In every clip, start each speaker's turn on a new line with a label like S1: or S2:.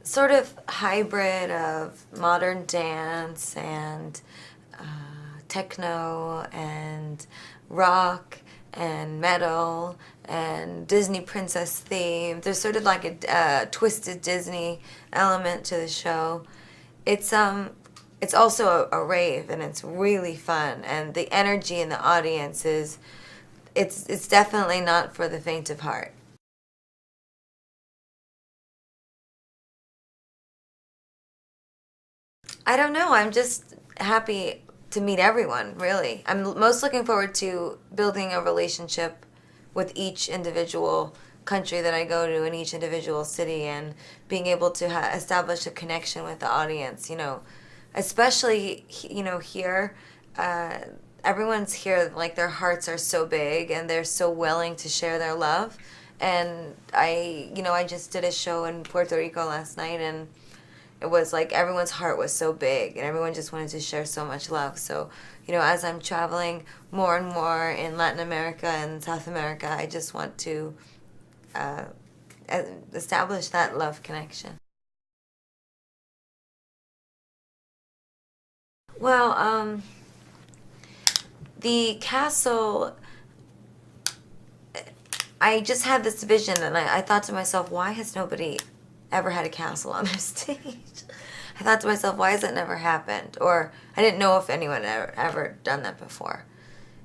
S1: sort of hybrid of modern dance and techno and rock and metal and Disney princess theme. There's sort of like a twisted Disney element to the show. It's also a rave, and it's really fun, and the energy in the audience is it's definitely not for the faint of heart. I don't know. I'm just happy to meet everyone, really. I'm most looking forward to building a relationship with each individual country that I go to in each individual city and being able to establish a connection with the audience, especially, here. Uh, Everyone's here, like their hearts are so big and they're so willing to share their love. And I just did a show in Puerto Rico last night, and it was like everyone's heart was so big and everyone just wanted to share so much love. So, as I'm traveling more and more in Latin America and South America, I just want to uh, establish that love connection. Well, the castle, I just had this vision, and I thought to myself, why has nobody ever had a castle on their stage? I thought to myself, why has that never happened? Or I didn't know if anyone had ever done that before.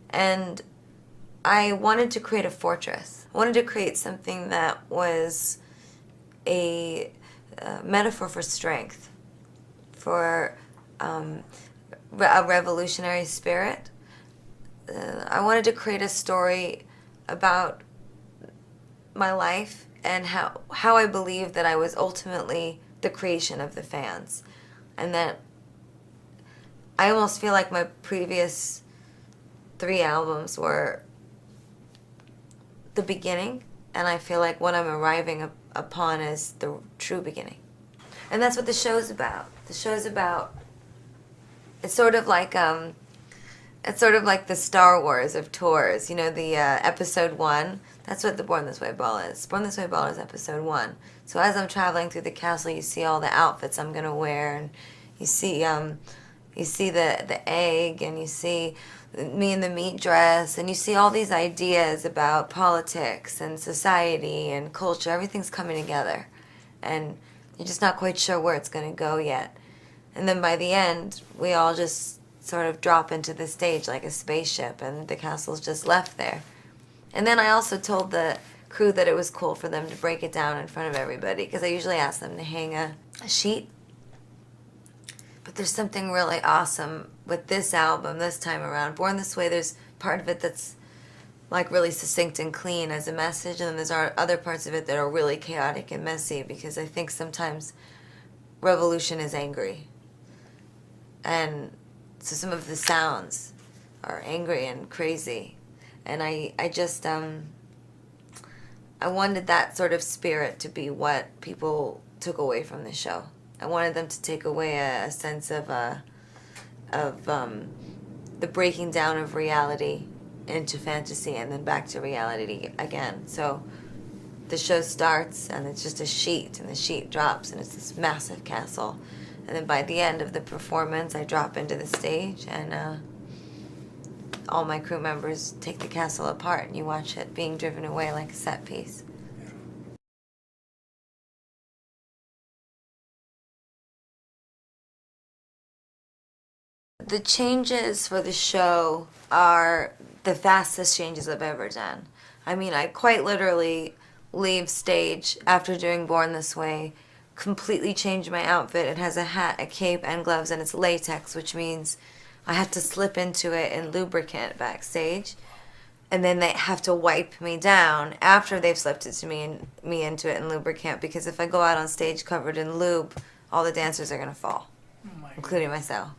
S1: And I wanted to create a fortress. I wanted to create something that was a, metaphor for strength, for a revolutionary spirit. I wanted to create a story about my life and how I believe that I was ultimately the creation of the fans, and that I almost feel like my previous three albums were the beginning, and I feel like what I'm arriving upon is the true beginning. And that's what the show's about. The show's about, it's sort of like it's sort of like the Star Wars of tours. The episode one. That's what the Born This Way Ball is. Born This Way Ball is episode one. So as I'm traveling through the castle, you see all the outfits I'm gonna wear, and you see the egg, and you see me in the meat dress, and you see all these ideas about politics and society and culture. Everything's coming together, and you're just not quite sure where it's gonna go yet. And then by the end, we all just sort of drop into the stage like a spaceship, and the castle's just left there. And then I also told the crew that it was cool for them to break it down in front of everybody, because I usually ask them to hang a sheet. But there's something really awesome with this album this time around. Born This Way, there's part of it that's like really succinct and clean as a message, and then there's other parts of it that are really chaotic and messy, because I think sometimes revolution is angry. And so some of the sounds are angry and crazy. And I just, I wanted that sort of spirit to be what people took away from the show. I wanted them to take away a sense of the breaking down of reality into fantasy and then back to reality again. So the show starts and it's just a sheet, and the sheet drops and it's this massive castle. And then by the end of the performance, I drop into the stage, and all my crew members take the castle apart, and you watch it being driven away like a set piece. The changes for the show are the fastest changes I've ever done. I mean, I quite literally leave stage after doing Born This Way, completely change my outfit. It has a hat, a cape, and gloves, and it's latex, which means I have to slip into it in lubricant backstage, and then they have to wipe me down after they've slipped it to me into it in lubricant, because if I go out on stage covered in lube, all the dancers are gonna fall, including myself.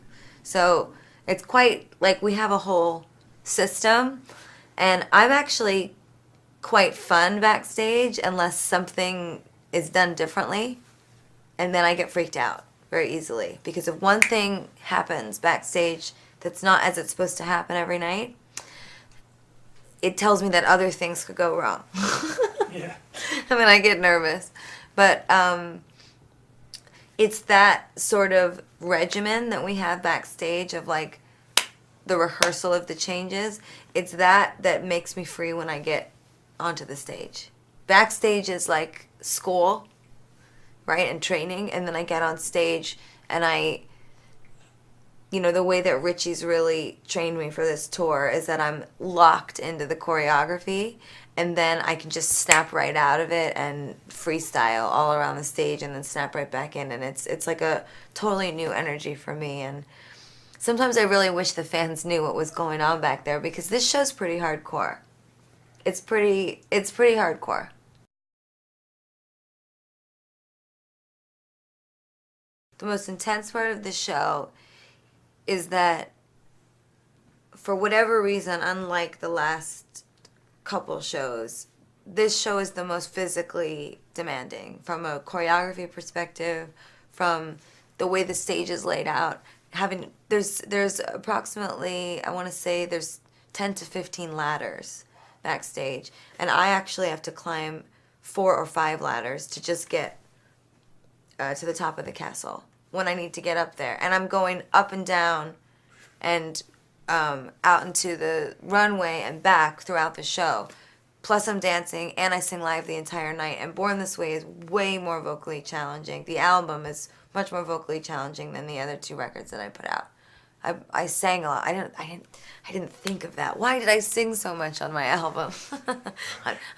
S1: So it's quite like we have a whole system, and I'm actually quite fun backstage unless something is done differently, and then I get freaked out very easily, because if one thing happens backstage that's not as it's supposed to happen every night, it tells me that other things could go wrong.
S2: Yeah.
S1: I mean, I get nervous, but it's that sort of regimen that we have backstage of like the rehearsal of the changes. It's that makes me free when I get onto the stage. Backstage is like school, right, and training, and then I get on stage and the way that Richie's really trained me for this tour is that I'm locked into the choreography, and then I can just snap right out of it and freestyle all around the stage and then snap right back in, and it's like a totally new energy for me. And sometimes I really wish the fans knew what was going on back there, because this show's pretty hardcore. It's pretty hardcore. The most intense part of the show is that for whatever reason, unlike the last couple shows, this show is the most physically demanding from a choreography perspective, from the way the stage is laid out. There's approximately, I want to say there's 10 to 15 ladders backstage, and I actually have to climb 4 or 5 ladders to just get to the top of the castle when I need to get up there. And I'm going up and down and out into the runway and back throughout the show. Plus I'm dancing and I sing live the entire night. And Born This Way is way more vocally challenging. The album is much more vocally challenging than the other 2 records that I put out. I sang a lot. I didn't think of that. Why did I sing so much on my album?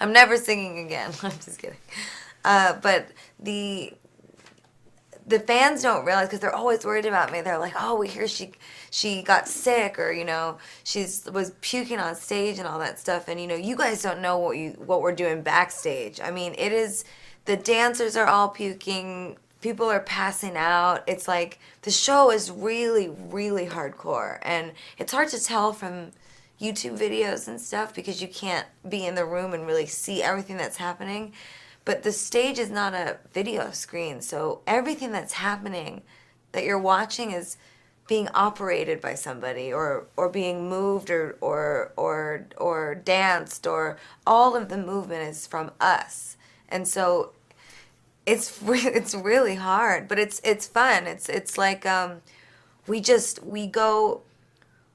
S1: I'm never singing again. I'm just kidding. But the fans don't realize, because they're always worried about me. They're like, oh, we hear she got sick, or was puking on stage and all that stuff. And you guys don't know what we're doing backstage. I mean, it is, the dancers are all puking. People are passing out. It's like the show is really, really hardcore, and it's hard to tell from YouTube videos and stuff because you can't be in the room and really see everything that's happening. But the stage is not a video screen, so everything that's happening that you're watching is being operated by somebody, or being moved, or danced, or all of the movement is from us. And so it's really hard, but it's fun. It's like we go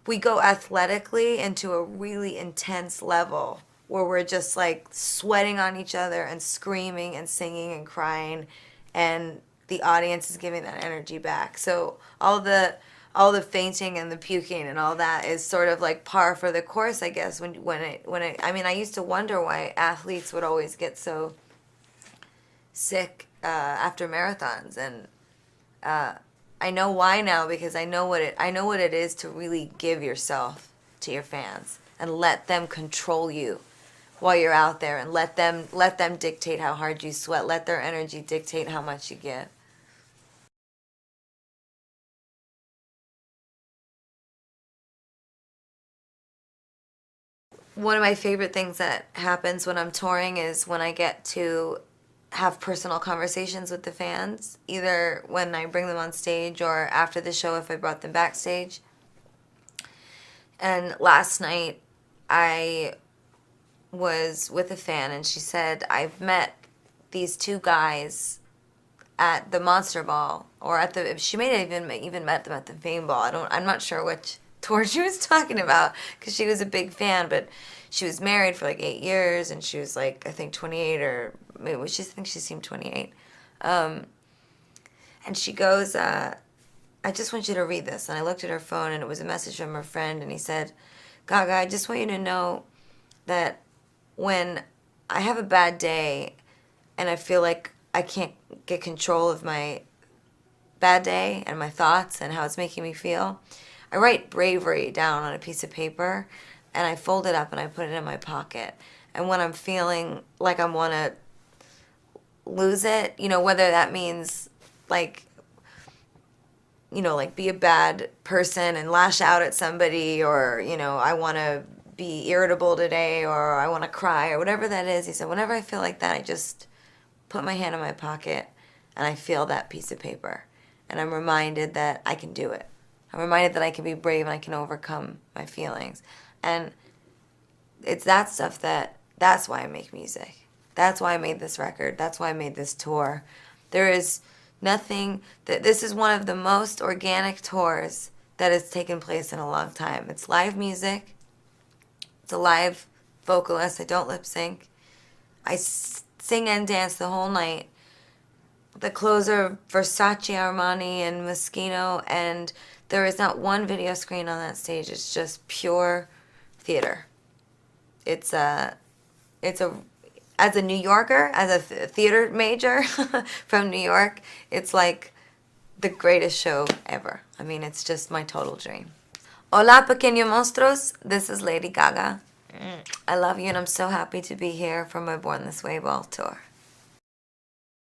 S1: athletically into a really intense level where we're just like sweating on each other and screaming and singing and crying, and the audience is giving that energy back. So all the fainting and the puking and all that is sort of like par for the course, I guess. When it I mean, I used to wonder why athletes would always get so sick after marathons, and I know why now, because I know what it is to really give yourself to your fans and let them control you while you're out there, and let them dictate how hard you sweat. Let their energy dictate how much you give. One of my favorite things that happens when I'm touring is when I get to have personal conversations with the fans, either when I bring them on stage or after the show if I brought them backstage. And last night I was with a fan, and she said, I've met these 2 guys at the Monster Ball, or she may have even met them at the Fame Ball. I'm not sure which tour she was talking about, because she was a big fan, but she was married for like 8 years, and she was like, I think 28, or maybe I think she seemed 28. And she goes, I just want you to read this. And I looked at her phone, and it was a message from her friend, and he said, Gaga, I just want you to know that when I have a bad day and I feel like I can't get control of my bad day and my thoughts and how it's making me feel, I write bravery down on a piece of paper, and I fold it up and I put it in my pocket. And when I'm feeling like I want to lose it, whether that means like be a bad person and lash out at somebody, or I want to be irritable today, or I want to cry, or whatever that is, he said, whenever I feel like that, I just put my hand in my pocket and I feel that piece of paper, and I'm reminded that I can do it. I'm reminded that I can be brave and I can overcome my feelings. And it's that stuff that's why I make music. That's why I made this record. That's why I made this tour. There is Nothing. This is one of the most organic tours that has taken place in a long time. It's live music. It's a live vocalist. I don't lip sync. I sing and dance the whole night. The clothes are Versace, Armani, and Moschino, and there is not one video screen on that stage. It's just pure theater. It's a as a New Yorker, as a theater major from New York, it's like the greatest show ever. I mean, it's just my total dream. Hola, pequeños monstruos. This is Lady Gaga. I love you, and I'm so happy to be here for my Born This Way Ball tour.